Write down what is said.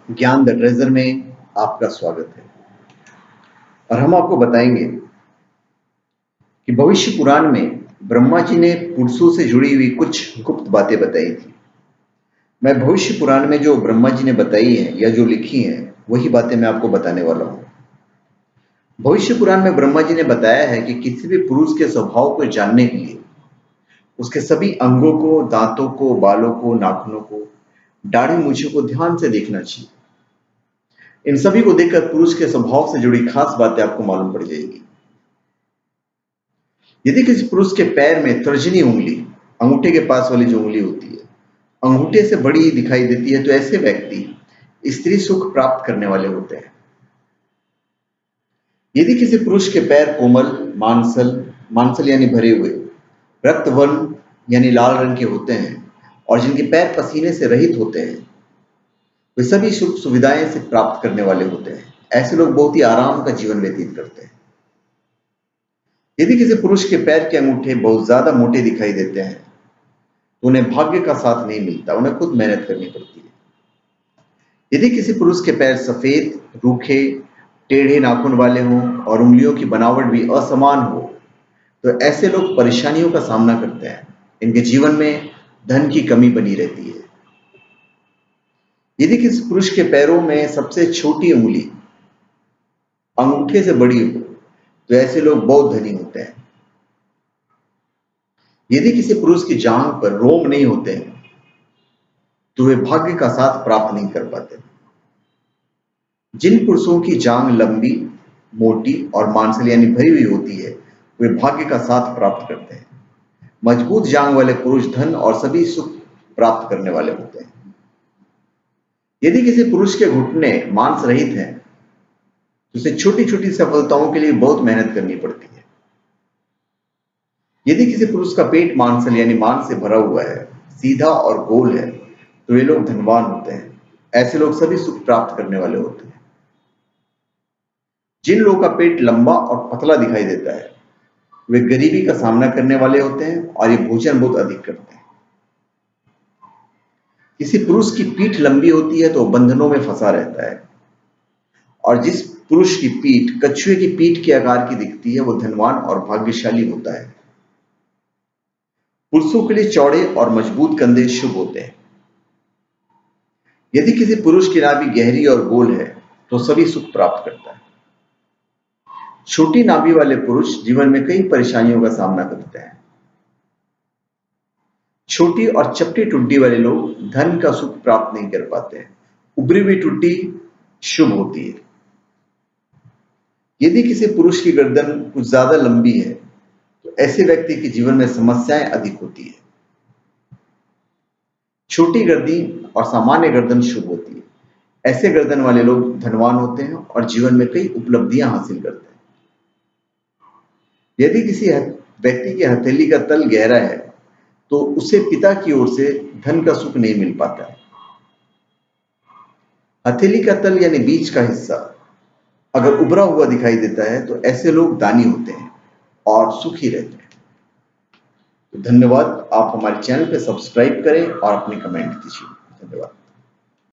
ज्ञान the treasure में आपका स्वागत है। और हम आपको बताएंगे कि भविष्य पुराण में ब्रह्मा जी ने पुरुषों से जुड़ी हुई कुछ गुप्त बातें बताई थी। मैं भविष्य पुराण में जो ब्रह्मा जी ने बताई है या जो लिखी हैं वही बातें मैं आपको बताने वाला हूँ। भविष्य पुराण में ब्रह्मा जी ने बताया है कि किसी भी पुरुष के स्वभाव को जानने के लिए उसके सभी अंगों को, दांतों को, बालों को, नाखूनों को, दाढ़ी मूछों को ध्यान से देखना चाहिए। इन सभी को देखकर पुरुष के स्वभाव से जुड़ी खास बातें आपको मालूम पड़ जाएगी। यदि किसी पुरुष के पैर में तर्जनी उंगली, अंगूठे के पास वाली जो उंगली होती है, अंगूठे से बड़ी दिखाई देती है, तो ऐसे व्यक्ति स्त्री सुख प्राप्त करने वाले होते हैं। यदि किसी पुरुष के पैर कोमल, मांसल यानी भरे हुए, रक्त वर्ण यानी लाल रंग के होते हैं और जिनके पैर पसीने से रहित होते हैं, वे सभी सुख सुविधाएं से प्राप्त करने वाले होते हैं। ऐसे लोग बहुत ही आराम का जीवन व्यतीत करते हैं। यदि किसी पुरुष के पैर के अंगूठे बहुत ज्यादा मोटे दिखाई देते हैं तो उन्हें भाग्य का साथ नहीं मिलता, उन्हें खुद मेहनत करनी पड़ती है। यदि किसी पुरुष के पैर सफेद, रूखे, टेढ़े नाखून वाले हों और उंगलियों की बनावट भी असमान हो तो ऐसे लोग परेशानियों का सामना करते हैं। इनके जीवन में धन की कमी बनी रहती है। यदि किसी पुरुष के पैरों में सबसे छोटी उंगली अंगूठे से बड़ी हो तो ऐसे लोग बहुत धनी होते हैं। यदि किसी पुरुष की जांघ पर रोम नहीं होते हैं तो वे भाग्य का साथ प्राप्त नहीं कर पाते। जिन पुरुषों की जांघ लंबी, मोटी और मांसल यानी भरी हुई होती है वे भाग्य का साथ प्राप्त करते हैं। मजबूत जांघ वाले पुरुष धन और सभी सुख प्राप्त करने वाले होते हैं। यदि किसी पुरुष के घुटने मांस रहित हैं तो उसे छोटी छोटी सफलताओं के लिए बहुत मेहनत करनी पड़ती है। यदि किसी पुरुष का पेट मांसल यानी मांस से भरा हुआ है, सीधा और गोल है, तो वे लोग धनवान होते हैं। ऐसे लोग सभी सुख प्राप्त करने वाले होते हैं। जिन लोगों का पेट लंबा और पतला दिखाई देता है वे गरीबी का सामना करने वाले होते हैं और ये भोजन बहुत अधिक करते हैं। किसी पुरुष की पीठ लंबी होती है तो बंधनों में फंसा रहता है और जिस पुरुष की पीठ कछुए की पीठ के आकार की दिखती है वो धनवान और भाग्यशाली होता है। पुरुषों के लिए चौड़े और मजबूत कंधे शुभ होते हैं। यदि किसी पुरुष की नाभि गहरी और गोल है तो सभी सुख प्राप्त करता है। छोटी नाभि वाले पुरुष जीवन में कई परेशानियों का सामना करते हैं। छोटी और चपटी टुड्डी वाले लोग धन का सुख प्राप्त नहीं कर पाते हैं। उभरी हुई टुड्डी शुभ होती है। यदि किसी पुरुष की गर्दन कुछ ज्यादा लंबी है तो ऐसे व्यक्ति के जीवन में समस्याएं अधिक होती है। छोटी गर्दन और सामान्य गर्दन शुभ होती है। ऐसे गर्दन वाले लोग धनवान होते हैं और जीवन में कई उपलब्धियां हासिल करते हैं। यदि किसी व्यक्ति की हथेली का तल गहरा है तो उसे पिता की ओर से धन का सुख नहीं मिल पाता है। हथेली का तल यानी बीच का हिस्सा अगर उभरा हुआ दिखाई देता है तो ऐसे लोग दानी होते हैं और सुखी रहते हैं। तो धन्यवाद। आप हमारे चैनल पे सब्सक्राइब करें और अपने कमेंट दीजिए। धन्यवाद।